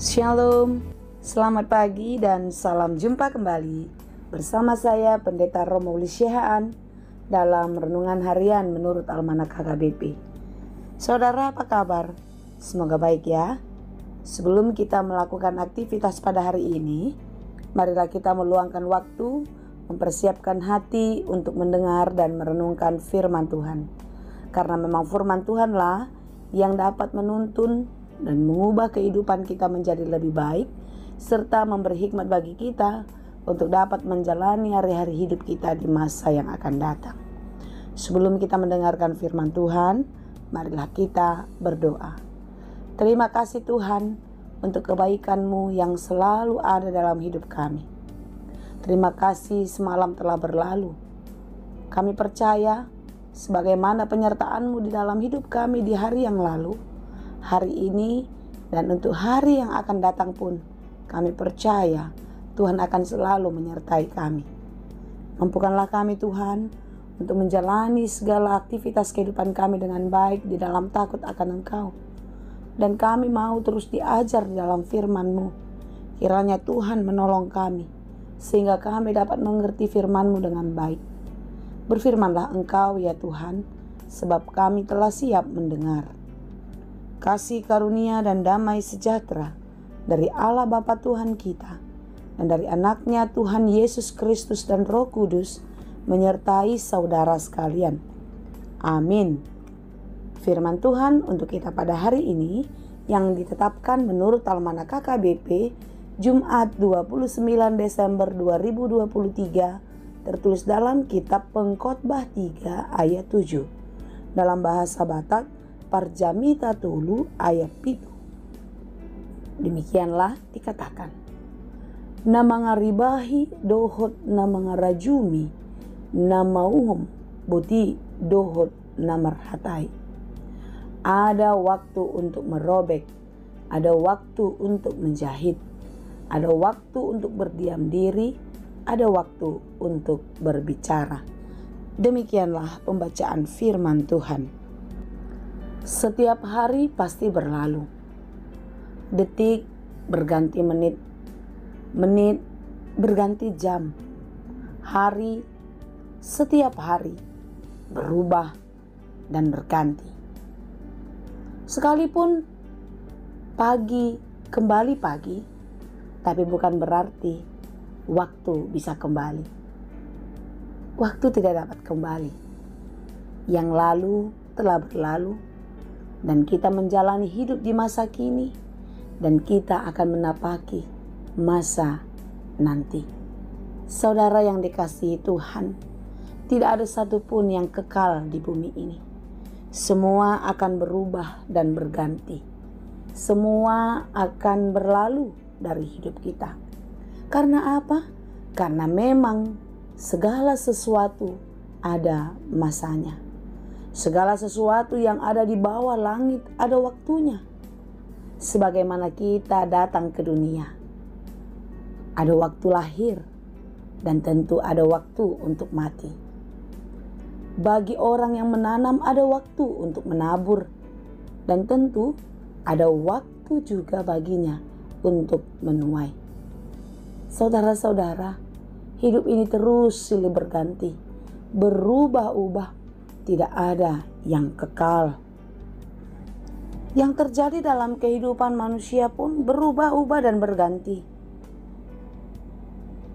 Shalom, selamat pagi dan salam jumpa kembali bersama saya Pendeta Romauli Syihaan dalam Renungan Harian menurut Almanak HKBP. Saudara, apa kabar? Semoga baik ya. Sebelum kita melakukan aktivitas pada hari ini, marilah kita meluangkan waktu, mempersiapkan hati untuk mendengar dan merenungkan firman Tuhan. Karena memang firman Tuhanlah yang dapat menuntun dan mengubah kehidupan kita menjadi lebih baik, serta memberi hikmat bagi kita untuk dapat menjalani hari-hari hidup kita di masa yang akan datang. Sebelum kita mendengarkan firman Tuhan, marilah kita berdoa. Terima kasih Tuhan untuk kebaikan-Mu yang selalu ada dalam hidup kami. Terima kasih semalam telah berlalu. Kami percaya sebagaimana penyertaan-Mu di dalam hidup kami di hari yang lalu, hari ini dan untuk hari yang akan datang pun kami percaya Tuhan akan selalu menyertai kami. Mampukanlah kami Tuhan untuk menjalani segala aktivitas kehidupan kami dengan baik di dalam takut akan Engkau. Dan kami mau terus diajar di dalam firman-Mu. Kiranya Tuhan menolong kami sehingga kami dapat mengerti firman-Mu dengan baik. Berfirmanlah Engkau ya Tuhan, sebab kami telah siap mendengar. Kasih karunia dan damai sejahtera dari Allah Bapa Tuhan kita dan dari anaknya Tuhan Yesus Kristus dan Roh Kudus menyertai saudara sekalian. Amin. Firman Tuhan untuk kita pada hari ini yang ditetapkan menurut Almanak HKBP Jumat 29 Desember 2023 tertulis dalam kitab Pengkhotbah 3 ayat 7 dalam bahasa Batak Parjamita Tulu ayat 7. Demikianlah dikatakan, na mangaribahi dohot na mangarajumi na mauhum buti dohot na marhatai. Ada waktu untuk merobek, ada waktu untuk menjahit, ada waktu untuk berdiam diri, ada waktu untuk berbicara. Demikianlah pembacaan firman Tuhan. Setiap hari pasti berlalu. Detik berganti menit, menit berganti jam, hari setiap hari berubah dan berganti. Sekalipun pagi kembali pagi, tapi bukan berarti waktu bisa kembali. Waktu tidak dapat kembali. Yang lalu telah berlalu, dan kita menjalani hidup di masa kini, dan kita akan menapaki masa nanti. Saudara yang dikasihi Tuhan, tidak ada satupun yang kekal di bumi ini. Semua akan berubah dan berganti. Semua akan berlalu dari hidup kita. Karena apa? Karena memang segala sesuatu ada masanya. Segala sesuatu yang ada di bawah langit ada waktunya. Sebagaimana kita datang ke dunia, ada waktu lahir dan tentu ada waktu untuk mati. Bagi orang yang menanam ada waktu untuk menabur dan tentu ada waktu juga baginya untuk menuai. Saudara-saudara, hidup ini terus silih berganti, berubah-ubah. Tidak ada yang kekal. Yang terjadi dalam kehidupan manusia pun berubah-ubah dan berganti.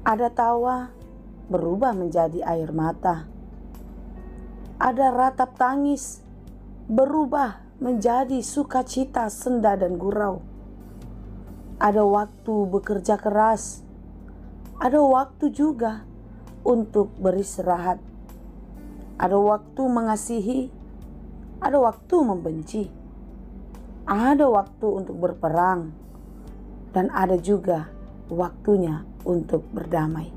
Ada tawa berubah menjadi air mata. Ada ratap tangis berubah menjadi sukacita, senda dan gurau. Ada waktu bekerja keras. Ada waktu juga untuk beristirahat. Ada waktu mengasihi, ada waktu membenci, ada waktu untuk berperang, dan ada juga waktunya untuk berdamai.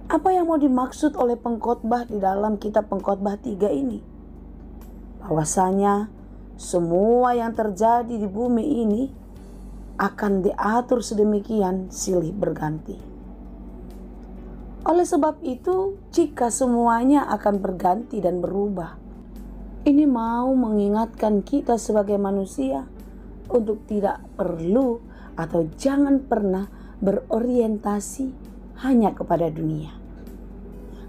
Apa yang mau dimaksud oleh pengkhotbah di dalam kitab Pengkhotbah 3 ini? Bahwasanya semua yang terjadi di bumi ini akan diatur sedemikian silih berganti. Oleh sebab itu, jika semuanya akan berganti dan berubah, ini mau mengingatkan kita sebagai manusia untuk tidak perlu atau jangan pernah berorientasi hanya kepada dunia.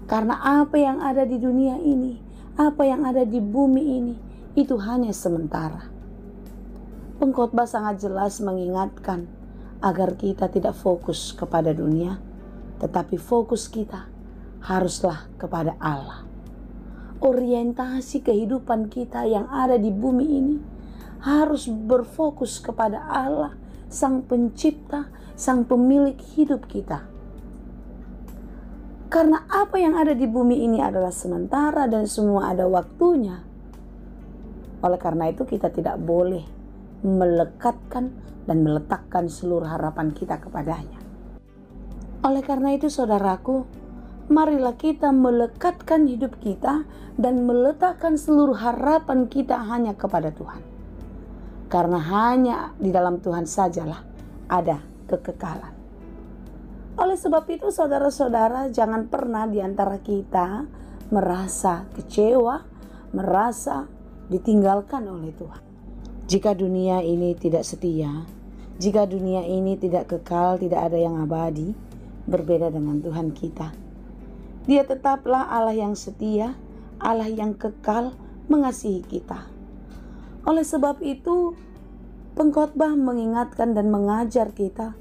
Karena apa yang ada di dunia ini, apa yang ada di bumi ini, itu hanya sementara. Pengkhotbah sangat jelas mengingatkan agar kita tidak fokus kepada dunia, tetapi fokus kita haruslah kepada Allah. Orientasi kehidupan kita yang ada di bumi ini harus berfokus kepada Allah, Sang Pencipta, Sang Pemilik hidup kita. Karena apa yang ada di bumi ini adalah sementara dan semua ada waktunya. Oleh karena itu kita tidak boleh melekatkan dan meletakkan seluruh harapan kita kepadanya. Oleh karena itu saudaraku, marilah kita melekatkan hidup kita dan meletakkan seluruh harapan kita hanya kepada Tuhan. Karena hanya di dalam Tuhan sajalah ada kekekalan. Oleh sebab itu saudara-saudara, jangan pernah di antara kita merasa kecewa, merasa ditinggalkan oleh Tuhan. Jika dunia ini tidak setia, jika dunia ini tidak kekal, tidak ada yang abadi, berbeda dengan Tuhan kita. Dia tetaplah Allah yang setia, Allah yang kekal mengasihi kita. Oleh sebab itu, pengkhotbah mengingatkan dan mengajar kita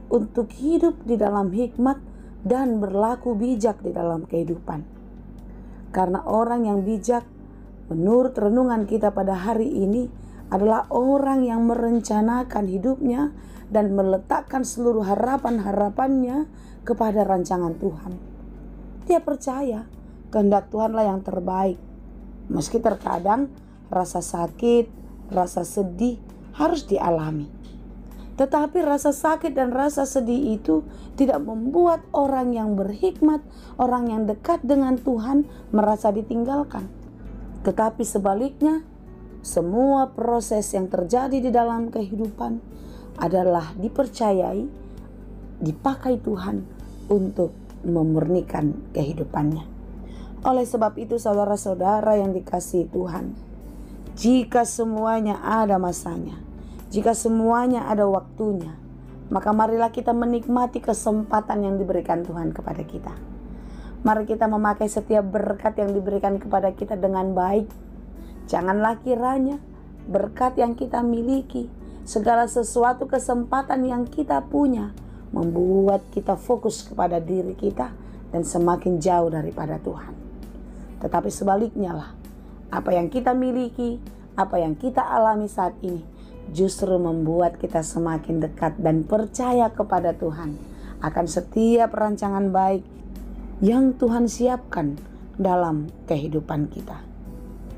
untuk hidup di dalam hikmat dan berlaku bijak di dalam kehidupan. Karena orang yang bijak, menurut renungan kita pada hari ini, adalah orang yang merencanakan hidupnya dan meletakkan seluruh harapan-harapannya kepada rancangan Tuhan. Dia percaya kehendak Tuhanlah yang terbaik. Meski terkadang rasa sakit, rasa sedih harus dialami. Tetapi rasa sakit dan rasa sedih itu tidak membuat orang yang berhikmat, orang yang dekat dengan Tuhan merasa ditinggalkan. Tetapi sebaliknya, semua proses yang terjadi di dalam kehidupan adalah dipercayai, dipakai Tuhan untuk memurnikan kehidupannya. Oleh sebab itu saudara-saudara yang dikasihi Tuhan, jika semuanya ada masanya, jika semuanya ada waktunya, maka marilah kita menikmati kesempatan yang diberikan Tuhan kepada kita. Mari kita memakai setiap berkat yang diberikan kepada kita dengan baik. Janganlah kiranya berkat yang kita miliki, segala sesuatu kesempatan yang kita punya, membuat kita fokus kepada diri kita dan semakin jauh daripada Tuhan. Tetapi sebaliknya lah, apa yang kita miliki, apa yang kita alami saat ini, justru membuat kita semakin dekat dan percaya kepada Tuhan akan setiap rancangan baik yang Tuhan siapkan dalam kehidupan kita.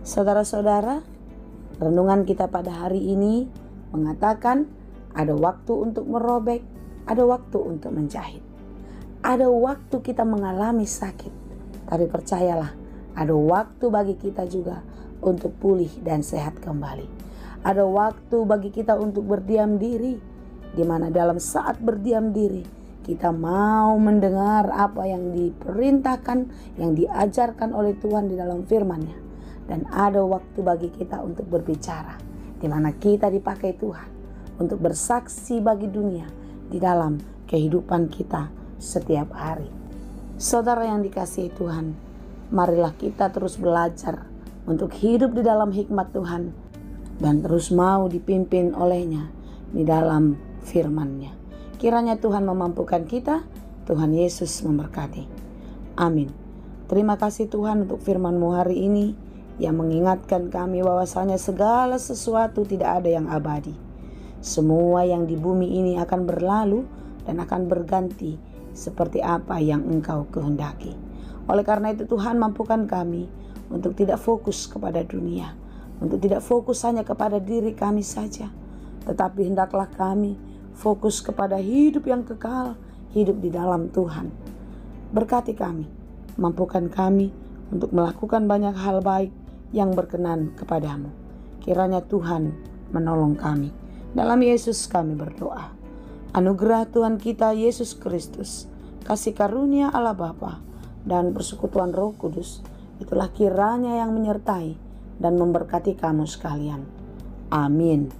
Saudara-saudara, renungan kita pada hari ini mengatakan ada waktu untuk merobek, ada waktu untuk menjahit. Ada waktu kita mengalami sakit, tapi percayalah, ada waktu bagi kita juga untuk pulih dan sehat kembali. Ada waktu bagi kita untuk berdiam diri, di mana dalam saat berdiam diri, kita mau mendengar apa yang diperintahkan, yang diajarkan oleh Tuhan di dalam firman-Nya. Dan ada waktu bagi kita untuk berbicara, di mana kita dipakai Tuhan untuk bersaksi bagi dunia di dalam kehidupan kita setiap hari. Saudara yang dikasihi Tuhan, marilah kita terus belajar untuk hidup di dalam hikmat Tuhan dan terus mau dipimpin oleh-Nya di dalam firman-Nya. Kiranya Tuhan memampukan kita, Tuhan Yesus memberkati. Amin. Terima kasih Tuhan untuk firman-Mu hari ini, yang mengingatkan kami bahwasanya segala sesuatu tidak ada yang abadi. Semua yang di bumi ini akan berlalu dan akan berganti seperti apa yang Engkau kehendaki. Oleh karena itu Tuhan, mampukan kami untuk tidak fokus kepada dunia, untuk tidak fokus hanya kepada diri kami saja, tetapi hendaklah kami fokus kepada hidup yang kekal, hidup di dalam Tuhan. Berkati kami, mampukan kami untuk melakukan banyak hal baik yang berkenan kepadamu. Kiranya Tuhan menolong kami. Dalam Yesus kami berdoa. Anugerah Tuhan kita Yesus Kristus, kasih karunia Allah Bapa, dan persekutuan Roh Kudus, itulah kiranya yang menyertai dan memberkati kamu sekalian. Amin.